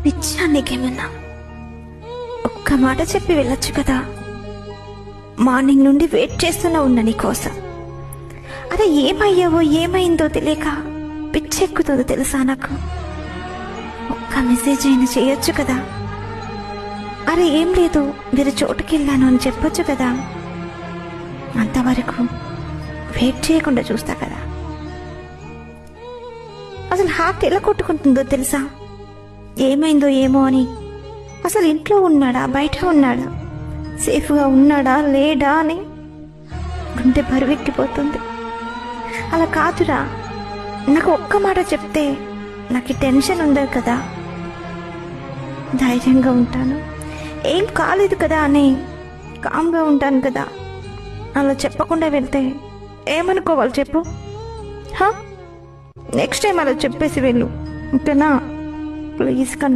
పిచ్చా నీకేమన్నా? ఒక్క మాట చెప్పి వెళ్ళొచ్చు కదా. మార్నింగ్ నుండి వెయిట్ చేస్తూనే ఉన్నా నీ కోసం. అరే ఏమయ్యావో ఏమైందో తెలియక పిచ్చెక్కుతుందో తెలుసా నాకు. ఒక్క మెసేజ్ అయినా చేయొచ్చు కదా. అరే ఏం లేదు, వేరే చోటుకి వెళ్ళాను అని చెప్పొచ్చు కదా. అంతవరకు వెయిట్ చేయకుండా చూస్తా కదా. అసలు హార్ట్ ఎలా కొట్టుకుంటుందో తెలుసా? ఏమైందో ఏమో అని. అసలు ఇంట్లో ఉన్నాడా బయట ఉన్నాడా, సేఫ్గా ఉన్నాడా లేడా అని గుండె బరువెక్కిపోతుంది. అలా కాదురా, నాకు ఒక్క మాట చెప్తే నాకు టెన్షన్ ఉండదు కదా, ధైర్యంగా ఉంటాను, ఏం కాలేదు కదా అని కామ్గా ఉంటాను కదా. అలా చెప్పకుండా వెళ్తే ఏమనుకోవాలి చెప్పు? నెక్స్ట్ టైం అలా చెప్పేసి వెళ్ళు, ఓకేనా? ప్లీజ్ కన్నా.